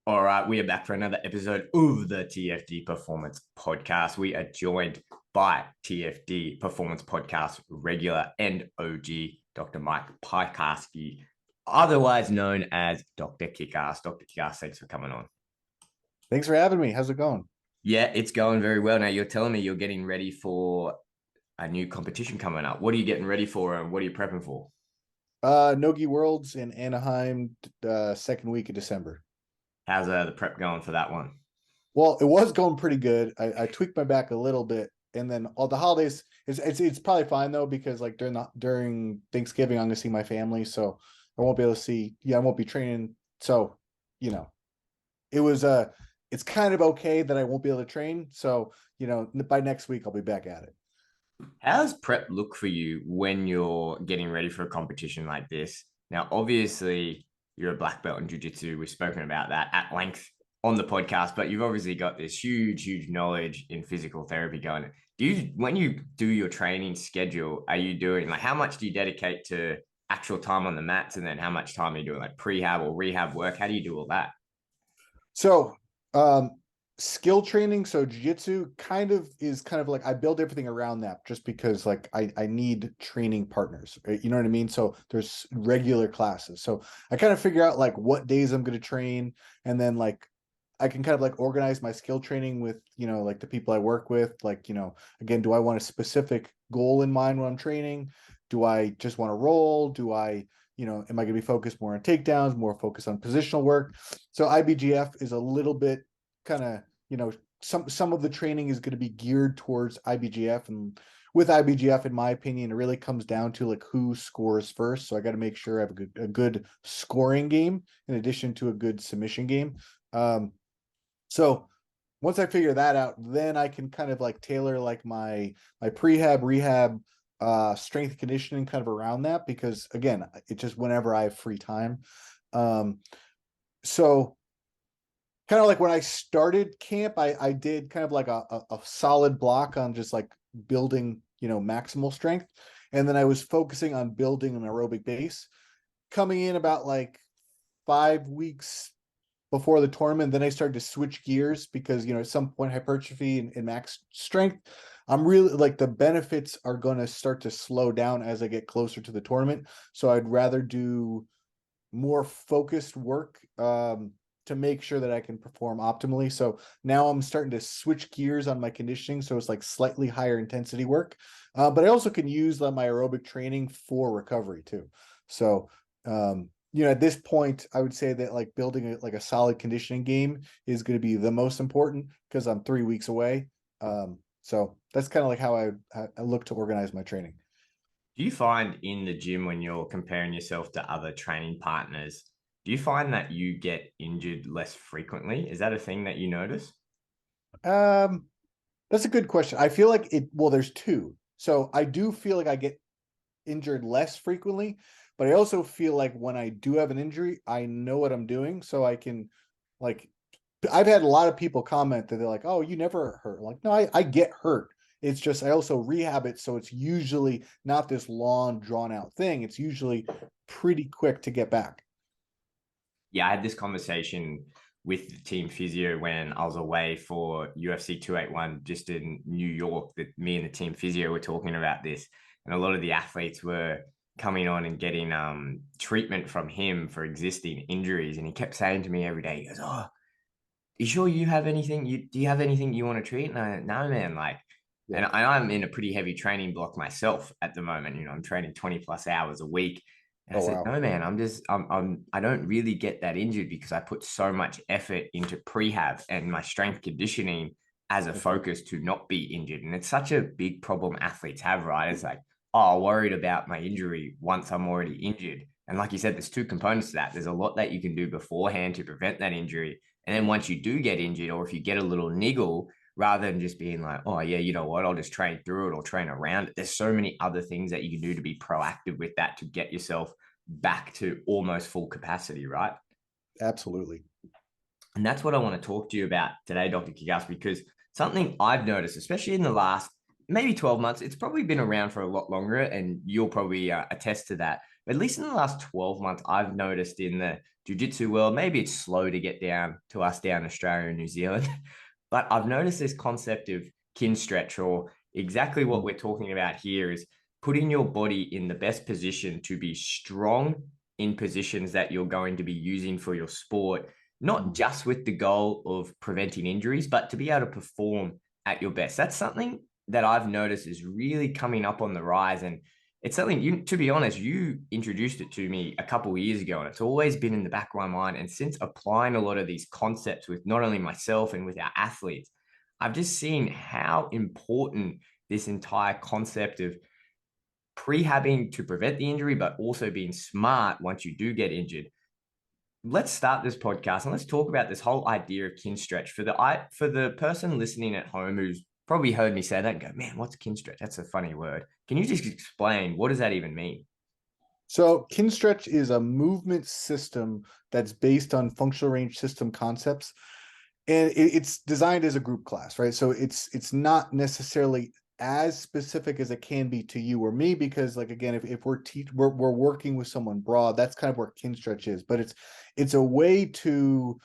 All right, we are back for another episode of the TFD Performance Podcast. We are joined by TFD Performance Podcast regular and OG Dr. Mike Piekarski, otherwise known as Doctor Kickass. Dr. Kickass, thanks for coming on. Thanks for having me. How's it going? Yeah, it's going very well. Now, you're telling me you're getting ready for a new competition coming up. What are you getting ready for and what are you prepping for? Nogi Worlds in Anaheim, second week of December. How's the prep going for that one? Well, it was going pretty good. I tweaked my back a little bit, and then all the holidays. It's probably fine though, because like during Thanksgiving, I'm gonna see my family, so I won't be able to see. Yeah, I won't be training. So, you know, it was it's kind of okay that I won't be able to train. So, by next week I'll be back at it. How does prep look for you when you're getting ready for a competition like this? Now, obviously, you're a black belt in jiu-jitsu. We've spoken about that at length on the podcast, but you've obviously got this huge knowledge in physical therapy going. When you do your training schedule, are you doing like how much do you dedicate to actual time on the mats, and then how much time are you doing like prehab or rehab work? How do you do all that? So, um, skill training, so jiu-jitsu kind of like I build everything around that just because like I need training partners, right? You know what I mean? So there's regular classes. So I kind of figure out like what days I'm going to train, and then like I can kind of like organize my skill training with, like the people I work with. Like, again, do I want a specific goal in mind when I'm training? Do I just want to roll? Do I, am I going to be focused more on takedowns, more focused on positional work? So IBGF is a little bit kind of, some of the training is going to be geared towards IBGF, and with IBGF, in my opinion, it really comes down to like who scores first. So I got to make sure I have a good scoring game in addition to a good submission game. So once I figure that out, then I can kind of like tailor like my prehab, rehab, strength conditioning kind of around that, because again, it's just whenever I have free time. So kind of like when I started camp, I did kind of like a solid block on just like building, maximal strength. And then I was focusing on building an aerobic base. Coming in about like 5 weeks before the tournament, then I started to switch gears because, at some point hypertrophy and max strength, I'm really like the benefits are going to start to slow down as I get closer to the tournament. So I'd rather do more focused work to make sure that I can perform optimally. So now I'm starting to switch gears on my conditioning. So it's like slightly higher intensity work, but I also can use my aerobic training for recovery too. So, at this point, I would say that like building like a solid conditioning game is going to be the most important because I'm 3 weeks away. So that's kind of like how I look to organize my training. Do you find in the gym when you're comparing yourself to other training partners, do you find that you get injured less frequently? Is that a thing that you notice? Um, that's a good question. I feel like well, there's two. So I do feel like I get injured less frequently, but I also feel like when I do have an injury, I know what I'm doing. So I can like, I've had a lot of people comment that they're like, oh, you never hurt. Like, no, I get hurt. It's just, I also rehab it. So it's usually not this long drawn out thing. It's usually pretty quick to get back. Yeah, I had this conversation with the team physio when I was away for UFC 281 just in New York. That me and the team physio were talking about this, and a lot of the athletes were coming on and getting treatment from him for existing injuries. And he kept saying to me every day, he goes, "Oh, you sure you have anything? Do you have anything you want to treat?" And no, man, like, Yeah. and I'm in a pretty heavy training block myself at the moment. I'm training 20 plus hours a week. And I Oh, said, wow. no, man, I don't really get that injured because I put so much effort into prehab and my strength conditioning as a Mhm. focus to not be injured. And it's such a big problem athletes have, right? It's like, oh, worried about my injury once I'm already injured. And like you said, there's two components to that. There's a lot that you can do beforehand to prevent that injury. And then once you do get injured, or if you get a little niggle, rather than just being like, oh, yeah, you know what, I'll just train through it or train around it. There's so many other things that you can do to be proactive with that to get yourself back to almost full capacity, right? Absolutely. And that's what I want to talk to you about today, Dr. Kickass, because something I've noticed, especially in the last maybe 12 months, it's probably been around for a lot longer, and you'll probably attest to that. at least in the last 12 months, I've noticed in the jiu-jitsu world, maybe it's slow to get down to us down in Australia and New Zealand, but I've noticed this concept of Kinstretch, or exactly what we're talking about here, is putting your body in the best position to be strong in positions that you're going to be using for your sport, not just with the goal of preventing injuries, but to be able to perform at your best. That's something that I've noticed is really coming up on the rise. And it's something you, to be honest, you introduced it to me a couple of years ago, and it's always been in the back of my mind. And since applying a lot of these concepts with not only myself and with our athletes, I've just seen how important this entire concept of prehabbing to prevent the injury, but also being smart once you do get injured. Let's start this podcast and let's talk about this whole idea of Kinstretch for the person listening at home who's probably heard me say that and go, man, what's Kinstretch? That's a funny word. Can you just explain, what does that even mean? So Kinstretch is a movement system that's based on functional range system concepts, and it's designed as a group class, right? So it's not necessarily as specific as it can be to you or me, because like, again, if we're working with someone broad, that's kind of where Kinstretch is, but it's a way to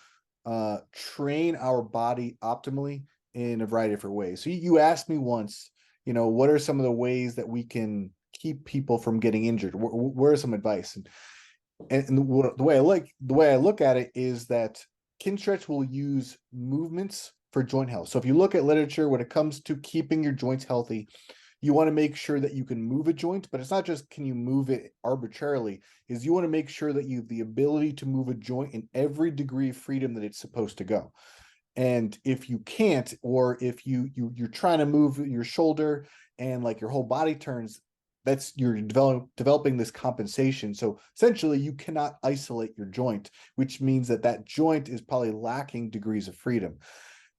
train our body optimally in a variety of different ways. So you asked me once, what are some of the ways that we can keep people from getting injured? Where are some advice? And the way I look at it is that Kinstretch will use movements for joint health. So if you look at literature, when it comes to keeping your joints healthy, you want to make sure that you can move a joint, but it's not just can you move it arbitrarily, is you want to make sure that you have the ability to move a joint in every degree of freedom that it's supposed to go. And if you can't, or if you're trying to move your shoulder and like your whole body turns, you're developing this compensation. So essentially you cannot isolate your joint, which means that joint is probably lacking degrees of freedom.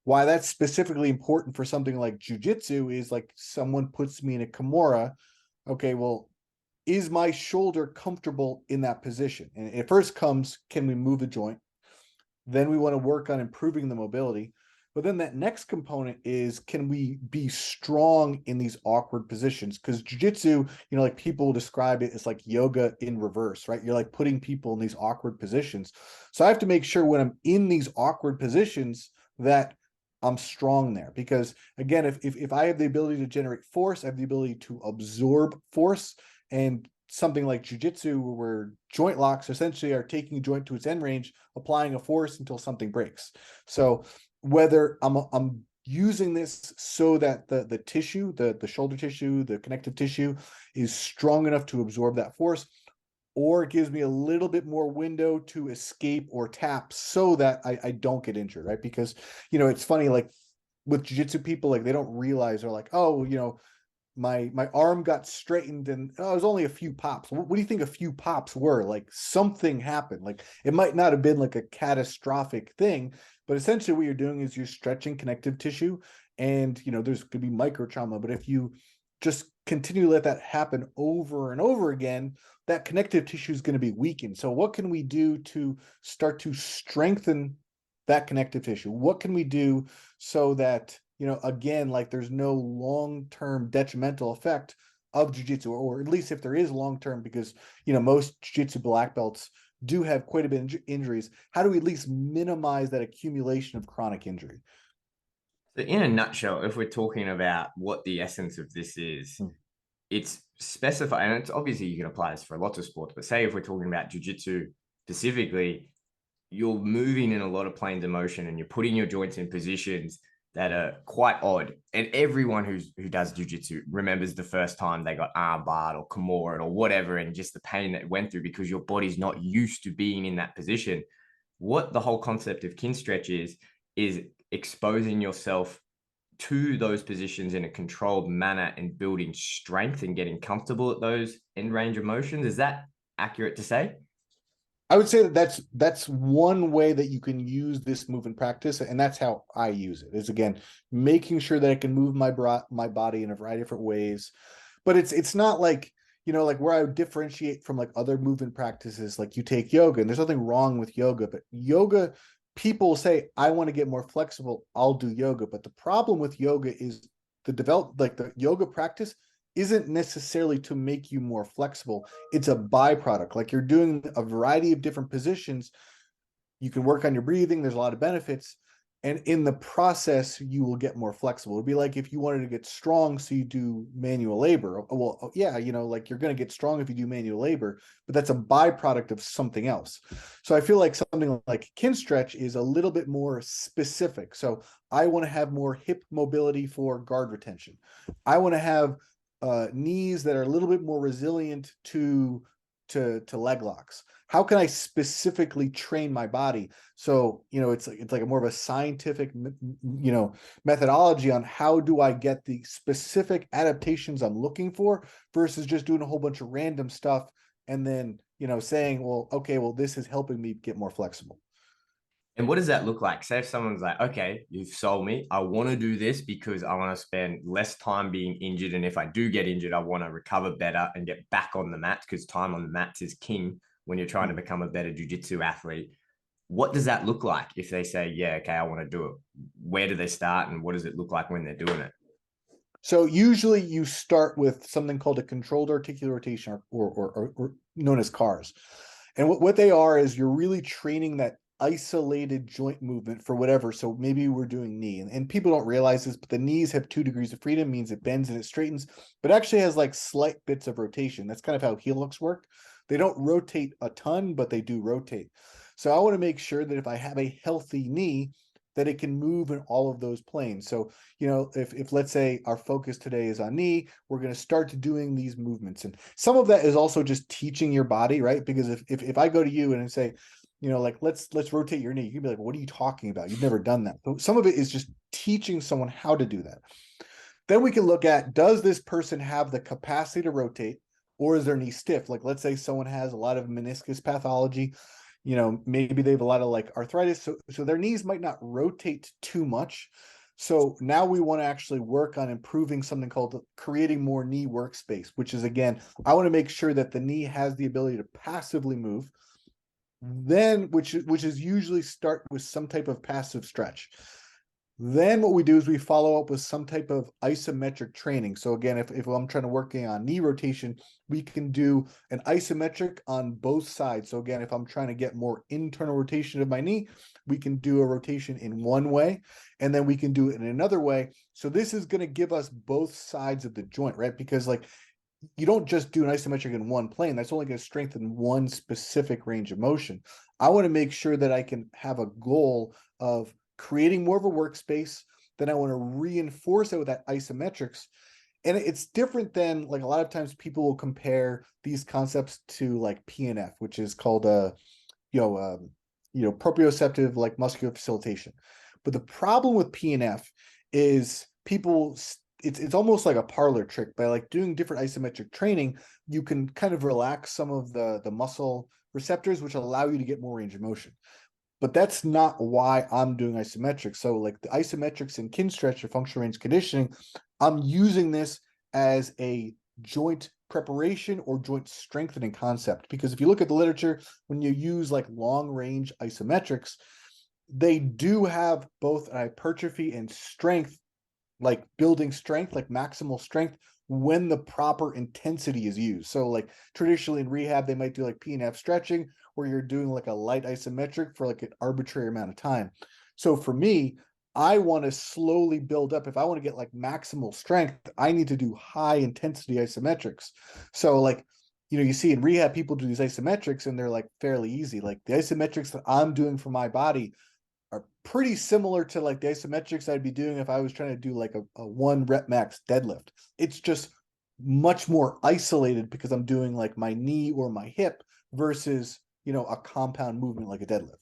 Why that's specifically important for something like jiu-jitsu is like someone puts me in a Kimura. Okay, well, is my shoulder comfortable in that position? And it first comes, can we move the joint? Then we want to work on improving the mobility. But then that next component is, can we be strong in these awkward positions? Because jiu-jitsu, like people describe it as like yoga in reverse, right? You're like putting people in these awkward positions. So I have to make sure when I'm in these awkward positions that I'm strong there, because again, if I have the ability to generate force, I have the ability to absorb force. And something like jiu-jitsu, where joint locks essentially are taking a joint to its end range, applying a force until something breaks. So whether I'm using this so that the tissue, the shoulder tissue, the connective tissue is strong enough to absorb that force, or it gives me a little bit more window to escape or tap so that I don't get injured, right? Because, it's funny, like with jiu-jitsu people, like they don't realize, they're like, oh, my arm got straightened and it was only a few pops. What do you think a few pops were? Like something happened. Like it might not have been like a catastrophic thing, but essentially what you're doing is you're stretching connective tissue, and there's could be micro trauma. But if you just continue to let that happen over and over again, that connective tissue is going to be weakened. So what can we do to start to strengthen that connective tissue? What can we do so that, again, like there's no long-term detrimental effect of jiu-jitsu, or at least if there is long-term, because, most jiu-jitsu black belts do have quite a bit of injuries. How do we at least minimize that accumulation of chronic injury? So in a nutshell, if we're talking about what the essence of this is, it's specified, and it's obviously you can apply this for lots of sports, but say if we're talking about jiu-jitsu specifically, you're moving in a lot of planes of motion and you're putting your joints in positions that are quite odd. And everyone who does jiu-jitsu remembers the first time they got arm barred or Kimura or whatever, and just the pain that it went through because your body's not used to being in that position. What the whole concept of Kinstretch is exposing yourself to those positions in a controlled manner and building strength and getting comfortable at those end range of motions. Is that accurate to say? I would say that's one way that you can use this move in practice, and that's how I use it. Is again making sure that I can move my body in a variety of different ways, but it's not like like where I would differentiate from like other movement practices. Like you take yoga, and there's nothing wrong with yoga, but yoga, people say, I want to get more flexible, I'll do yoga. But the problem with yoga is the yoga practice isn't necessarily to make you more flexible. It's a byproduct. Like you're doing a variety of different positions. You can work on your breathing. There's a lot of benefits. And in the process, you will get more flexible. It'd be like if you wanted to get strong, so you do manual labor. Well, yeah, like you're going to get strong if you do manual labor, but that's a byproduct of something else. So I feel like something like Kinstretch is a little bit more specific. So I want to have more hip mobility for guard retention. I want to have knees that are a little bit more resilient to leg locks. How can I specifically train my body? So, it's like a more of a scientific, methodology on how do I get the specific adaptations I'm looking for versus just doing a whole bunch of random stuff and then, saying, well, okay, well, this is helping me get more flexible. And what does that look like? Say if someone's like, okay, you've sold me. I want to do this because I want to spend less time being injured. And if I do get injured, I want to recover better and get back on the mat because time on the mats is king when you're trying to become a better jiu-jitsu athlete. What does that look like if they say, yeah, okay, I want to do it? Where do they start and what does it look like when they're doing it? So usually you start with something called a controlled articular rotation or known as CARs. And what they are is you're really training that isolated joint movement for whatever. So maybe we're doing knee and people don't realize this, but the knees have 2 degrees of freedom, means it bends and it straightens, but actually has like slight bits of rotation. That's kind of how heel hooks work. They don't rotate a ton, but they do rotate. So I want to make sure that if I have a healthy knee, that it can move in all of those planes. So, if let's say our focus today is on knee, we're going to start doing these movements. And some of that is also just teaching your body, right? Because if I go to you and say, like let's rotate your knee, you'd be like, what are you talking about? You've never done that. So some of it is just teaching someone how to do that. Then we can look at, does this person have the capacity to rotate, or is their knee stiff? Like let's say someone has a lot of meniscus pathology, maybe they have a lot of like arthritis, so their knees might not rotate too much. So now we want to actually work on improving something called creating more knee workspace, which is, again, I want to make sure that the knee has the ability to passively move. Then, which is usually start with some type of passive stretch. Then what we do is we follow up with some type of isometric training. So again, if I'm trying to work on knee rotation, we can do an isometric on both sides. So again, if I'm trying to get more internal rotation of my knee, we can do a rotation in one way, and then we can do it in another way. So this is going to give us both sides of the joint, right? Because like you don't just do an isometric in one plane. That's only going to strengthen one specific range of motion. I want to make sure that I can have a goal of creating more of a workspace. Then I want to reinforce it with that isometrics. And it's different than, like, a lot of times people will compare these concepts to like PNF, which is called proprioceptive like muscular facilitation. But the problem with PNF is people, it's almost like a parlor trick. By like doing different isometric training, you can kind of relax some of the muscle receptors, which allow you to get more range of motion. But that's not why I'm doing isometrics. So like the isometrics in Kinstretch or functional range conditioning, I'm using this as a joint preparation or joint strengthening concept. Because if you look at the literature, when you use like long range isometrics, they do have both an hypertrophy and strength, like building strength, like maximal strength, when the proper intensity is used. So like traditionally in rehab, they might do like PNF stretching, where you're doing like a light isometric for like an arbitrary amount of time. So for me, I want to slowly build up. If I want to get like maximal strength, I need to do high intensity isometrics. So like, you see in rehab, people do these isometrics and they're like fairly easy. Like the isometrics that I'm doing for my body are pretty similar to like the isometrics I'd be doing if I was trying to do like a 1 rep max deadlift. It's just much more isolated because I'm doing like my knee or my hip versus, a compound movement like a deadlift.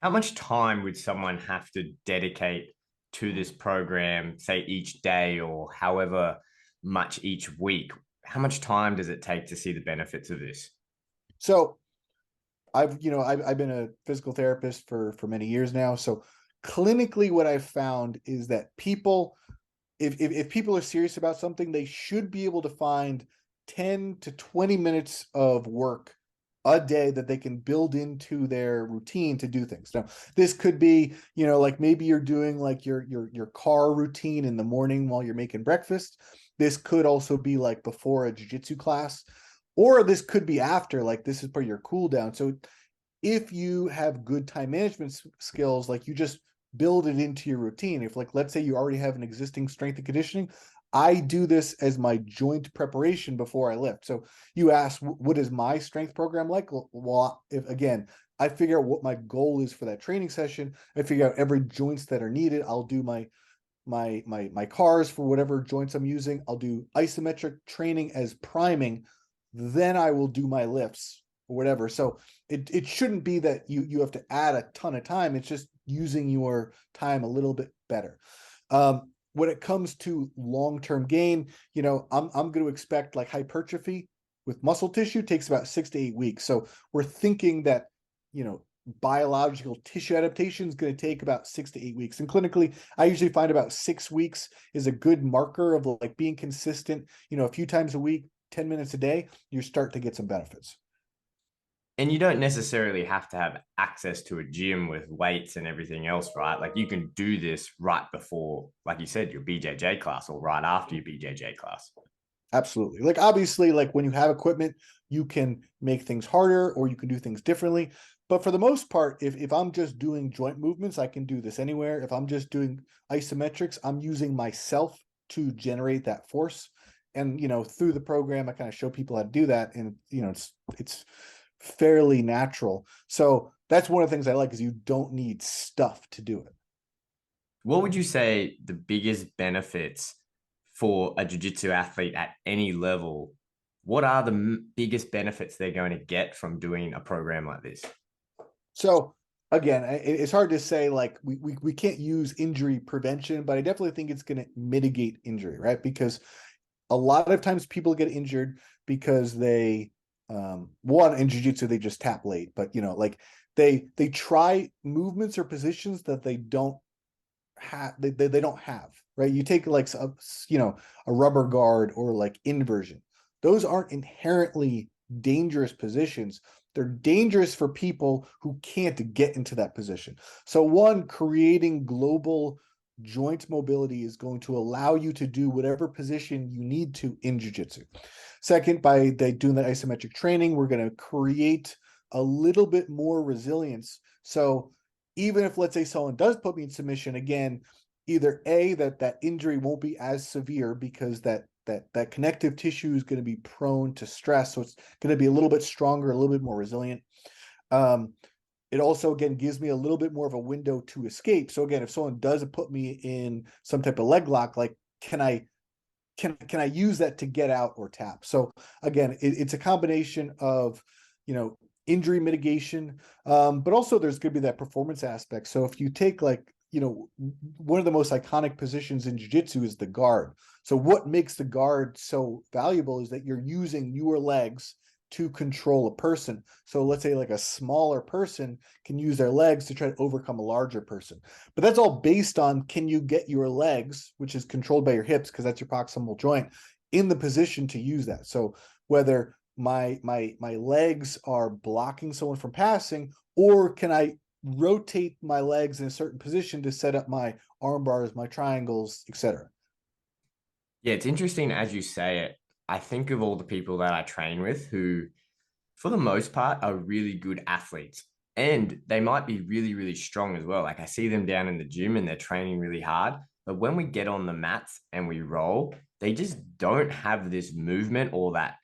How much time would someone have to dedicate to this program, say each day or however much each week? How much time does it take to see the benefits of this? So I've been a physical therapist for many years now. So clinically, what I've found is that people, if people are serious about something, they should be able to find 10 to 20 minutes of work a day that they can build into their routine to do things. Now, this could be, like maybe you're doing like your car routine in the morning while you're making breakfast. This could also be like before a jiu-jitsu class, or this could be after, like this is part of your cool down. So if you have good time management skills, like you just build it into your routine. If like, let's say you already have an existing strength and conditioning, I do this as my joint preparation before I lift. So you ask, what is my strength program like? Well, if again, I figure out what my goal is for that training session. I figure out every joints that are needed. I'll do my cars for whatever joints I'm using. I'll do isometric training as priming. Then I will do my lifts or whatever. So it shouldn't be that you have to add a ton of time. It's just using your time a little bit better. When it comes to long-term gain, I'm going to expect like hypertrophy with muscle tissue takes about 6 to 8 weeks. So we're thinking that, biological tissue adaptation is going to take about 6 to 8 weeks. And clinically, I usually find about 6 weeks is a good marker of like being consistent, a few times a week, 10 minutes a day, you start to get some benefits. And you don't necessarily have to have access to a gym with weights and everything else, right? Like you can do this right before, like you said, your BJJ class or right after your BJJ class. Absolutely. Like obviously, like when you have equipment, you can make things harder or you can do things differently. But for the most part, if I'm just doing joint movements, I can do this anywhere. If I'm just doing isometrics, I'm using myself to generate that force. And through the program, I kind of show people how to do that. And it's fairly natural. So that's one of the things I like is you don't need stuff to do it. What would you say the biggest benefits for a jiu-jitsu athlete at any level? What are the biggest benefits they're going to get from doing a program like this? So again, it's hard to say like we can't use injury prevention, but I definitely think it's going to mitigate injury, right? Because a lot of times people get injured because they one in jiu-jitsu they just tap late, but like they try movements or positions that they don't have they don't have, right? You take like a rubber guard or like inversion. Those aren't inherently dangerous positions. They're dangerous for people who can't get into that position. So one, creating global joint mobility is going to allow you to do whatever position you need to in jiu-jitsu. Second, by doing that isometric training, we're going to create a little bit more resilience. So even if, let's say, someone does put me in submission again, either A, that injury won't be as severe because that connective tissue is going to be prone to stress. So it's going to be a little bit stronger, a little bit more resilient. It also, again, gives me a little bit more of a window to escape. So again, if someone does put me in some type of leg lock, like, can I use that to get out or tap? So again, it's a combination of, injury mitigation, but also there's going to be that performance aspect. So if you take like, one of the most iconic positions in jiu-jitsu is the guard. So what makes the guard so valuable is that you're using your legs to control a person. So let's say like a smaller person can use their legs to try to overcome a larger person. But that's all based on, can you get your legs, which is controlled by your hips because that's your proximal joint, in the position to use that. So whether my legs are blocking someone from passing, or can I rotate my legs in a certain position to set up my arm bars, my triangles, etc. Yeah, it's interesting as you say it. I think of all the people that I train with who, for the most part, are really good athletes. And they might be really, really strong as well. Like I see them down in the gym and they're training really hard. But when we get on the mats and we roll, they just don't have this movement or that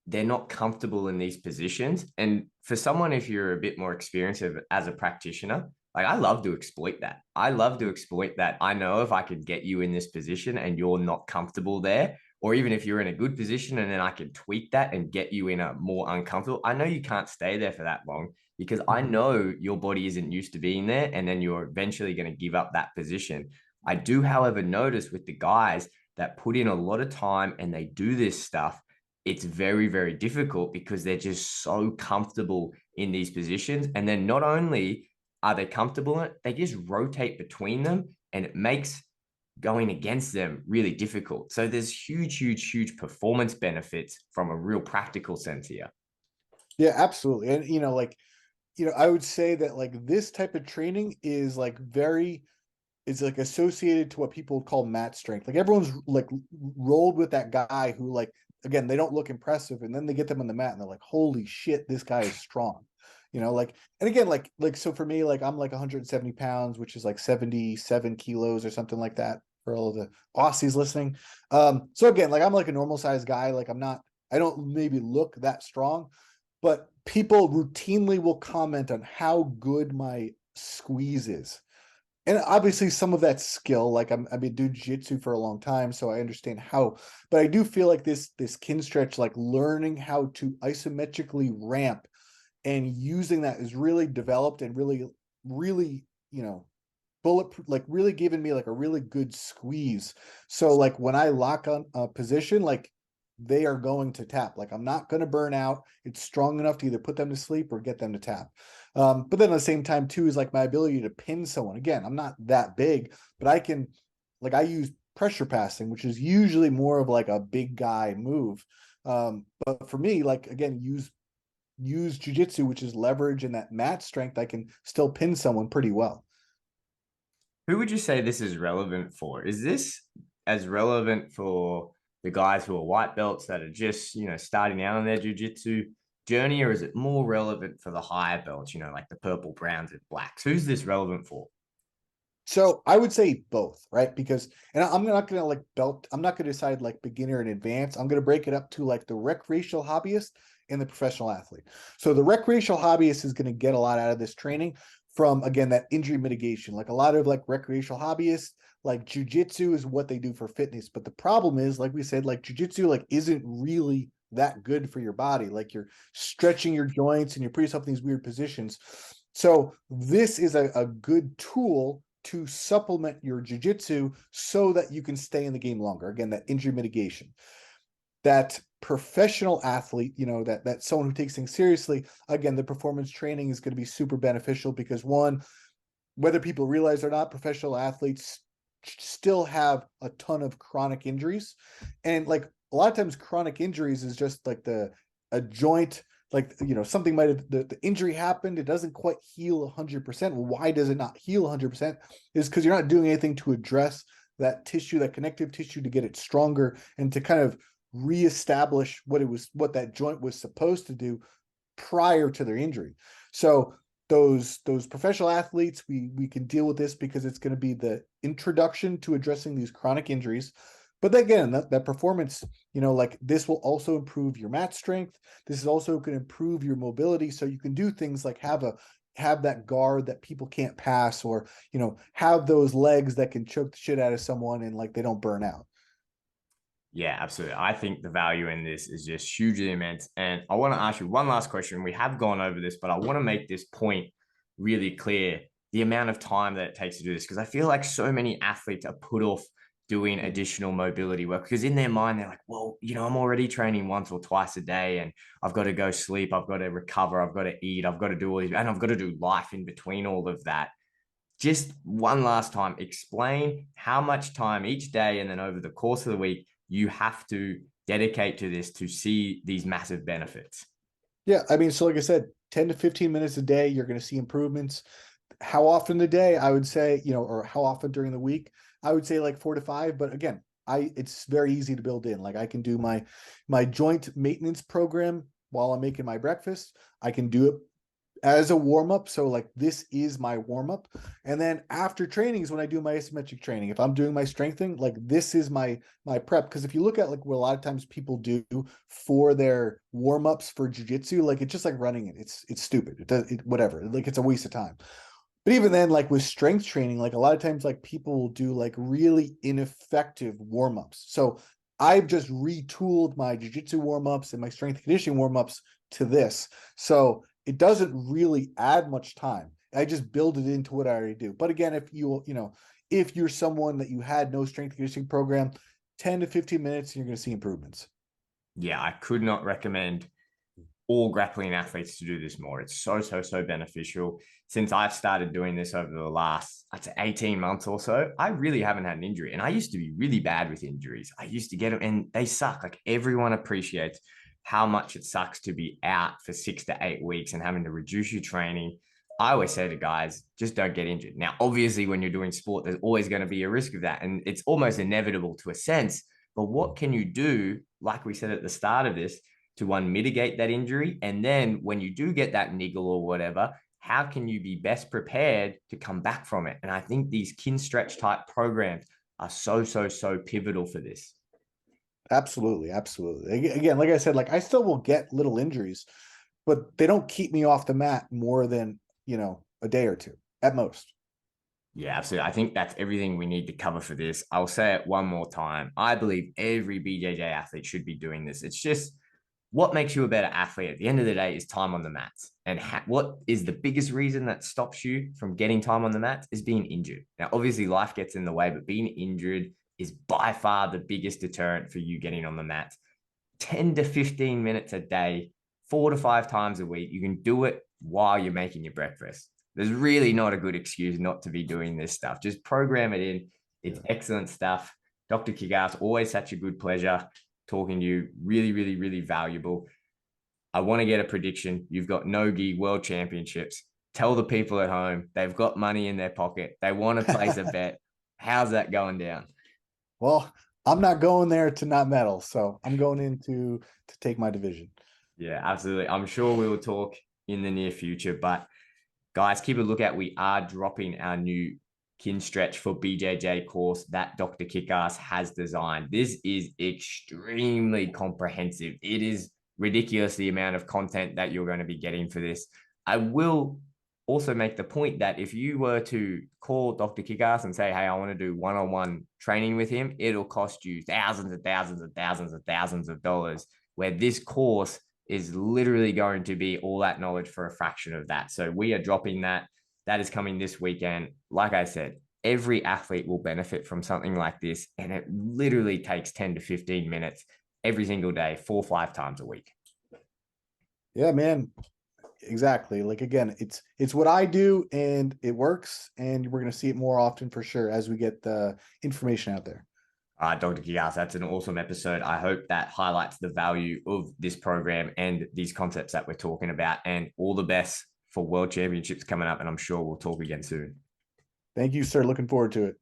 they're not comfortable in these positions. And for someone, if you're a bit more experienced as a practitioner, like I love to exploit that. I love to exploit that. I know if I could get you in this position and you're not comfortable there, or even if you're in a good position and then I can tweak that and get you in a more uncomfortable, I know you can't stay there for that long because I know your body isn't used to being there. And then you're eventually going to give up that position. I do, however, notice with the guys that put in a lot of time and they do this stuff, it's very, very difficult because they're just so comfortable in these positions. And then not only are they comfortable in it, they just rotate between them and it makes going against them really difficult. So there's huge, huge, huge performance benefits from a real practical sense here. Yeah, absolutely. And like, I would say that like this type of training is like very is like associated to what people call mat strength. Like everyone's like rolled with that guy who like, again, they don't look impressive, and then they get them on the mat and they're like, holy shit, this guy is strong. Like, and again, so for me, like I'm like 170 pounds, which is like 77 kilos or something like that for all of the Aussies listening. So again, like I'm like a normal sized guy. Like I don't maybe look that strong, but people routinely will comment on how good my squeeze is. And obviously some of that skill, like I've been doing jiu-jitsu for a long time, so I understand how, but I do feel like this Kinstretch, like learning how to isometrically ramp and using that is really developed and really, really, bulletproof, like really giving me like a really good squeeze. So like when I lock on a position, like they are going to tap. Like I'm not going to burn out. It's strong enough to either put them to sleep or get them to tap. But then at the same time too is like my ability to pin someone. Again, I'm not that big, but I use pressure passing, which is usually more of like a big guy move. But for me, like again, use jujitsu, which is leverage and that mat strength, I can still pin someone pretty well. Who would you say this is relevant for? Is this as relevant for the guys who are white belts that are just, starting out on their jiu-jitsu journey, or is it more relevant for the higher belts, like the purple, browns, and blacks? Who's this relevant for? So I would say both, right? Because, and I'm not going to like belt, I'm not going to decide like beginner and advanced. I'm going to break it up to like the recreational hobbyist and the professional athlete. So the recreational hobbyist is going to get a lot out of this training from, again, that injury mitigation. Like a lot of like recreational hobbyists, like jujitsu is what they do for fitness. But the problem is, like we said, like jujitsu like isn't really that good for your body. Like you're stretching your joints and you're putting yourself in these weird positions. So this is a good tool to supplement your jiu-jitsu so that you can stay in the game longer. Again, that injury mitigation. That professional athlete, that someone who takes things seriously, again, the performance training is going to be super beneficial because one, whether people realize or not, professional athletes still have a ton of chronic injuries. And like a lot of times chronic injuries is just like a joint, like, something might have, the injury happened, it doesn't quite heal 100%. Well, why does it not heal 100%? Is because you're not doing anything to address that tissue, that connective tissue, to get it stronger and to kind of reestablish what that joint was supposed to do prior to their injury. So those professional athletes, we can deal with this because it's going to be the introduction to addressing these chronic injuries. But again, that performance, like this will also improve your mat strength. This is also going to improve your mobility. So you can do things like have that guard that people can't pass, or, have those legs that can choke the shit out of someone and like they don't burn out. Yeah, absolutely. I think the value in this is just hugely immense. And I want to ask you one last question. We have gone over this, but I want to make this point really clear, the amount of time that it takes to do this, because I feel like so many athletes are put off doing additional mobility work because in their mind, they're like, well, I'm already training once or twice a day and I've got to go sleep. I've got to recover. I've got to eat. I've got to do all these, and I've got to do life in between all of that. Just one last time, explain how much time each day and then over the course of the week you have to dedicate to this to see these massive benefits. Yeah, I mean, so like I said, 10 to 15 minutes a day, you're going to see improvements. How often a day? I would say, or how often during the week? I would say like 4 to 5. But again, it's very easy to build in. Like I can do my joint maintenance program while I'm making my breakfast. I can do it as a warm up. So like this is my warm up. And then after training is when I do my asymmetric training. If I'm doing my strengthening, like this is my prep. Because if you look at like what a lot of times people do for their warm ups for jujitsu, like it's just like running it. It's stupid. It does whatever. Like it's a waste of time. But even then, like with strength training, like a lot of times, like people will do like really ineffective warm ups. So I've just retooled my jujitsu warm ups and my strength conditioning warm ups to this. So it doesn't really add much time. I just build it into what I already do. But again, if you're someone that you had no strength conditioning program, 10 to 15 minutes, you're going to see improvements. Yeah, I could not recommend all grappling athletes to do this more. It's so, so, so beneficial. Since I've started doing this over the last, I'd say 18 months or so, I really haven't had an injury. And I used to be really bad with injuries. I used to get them and they suck. Like everyone appreciates how much it sucks to be out for 6 to 8 weeks and having to reduce your training. I always say to guys, just don't get injured. Now, obviously, when you're doing sport, there's always going to be a risk of that. And it's almost inevitable to a sense. But what can you do, like we said at the start of this, to one, mitigate that injury? And then when you do get that niggle or whatever, how can you be best prepared to come back from it? And I think these Kinstretch type programs are so pivotal for this. Absolutely, absolutely. Again, like I said, like I still will get little injuries, but they don't keep me off the mat more than, a day or two at most. Yeah, absolutely. I think that's everything we need to cover for this. I'll say it one more time. I believe every BJJ athlete should be doing this. It's just what makes you a better athlete at the end of the day is time on the mats. And what is the biggest reason that stops you from getting time on the mats is being injured. Now, obviously, life gets in the way, but being injured is by far the biggest deterrent for you getting on the mats. 10 to 15 minutes a day, 4 to 5 times a week. You can do it while you're making your breakfast. There's really not a good excuse not to be doing this stuff. Just program it in. It's excellent stuff. Dr. Kickass, always such a good pleasure talking to you. Really valuable. I want to get a prediction. You've got Nogi World Championships. Tell the people at home they've got money in their pocket. They want to place a bet. How's that going down? Well, I'm not going there to not medal, so I'm going in to take my division. Yeah, absolutely. I'm sure we will talk in the near future, but guys, keep a lookout. We are dropping our new Kinstretch for BJJ course that Dr. Kickass has designed. This is extremely comprehensive. It is ridiculous the amount of content that you're going to be getting for this. I will also make the point that if you were to call Dr. Kickass and say, hey, I want to do one-on-one training with him, it'll cost you thousands of dollars, where this course is literally going to be all that knowledge for a fraction of that. So we are dropping that. That is coming this weekend. Like I said, every athlete will benefit from something like this. And it literally takes 10 to 15 minutes every single day, 4 or 5 times a week. Yeah, man. Exactly. Like again, it's what I do and it works, and we're going to see it more often for sure as we get the information out there. Dr. Kickass, that's an awesome episode. I hope that highlights the value of this program and these concepts that we're talking about, and all the best for World Championships coming up. And I'm sure we'll talk again soon. Thank you, sir. Looking forward to it.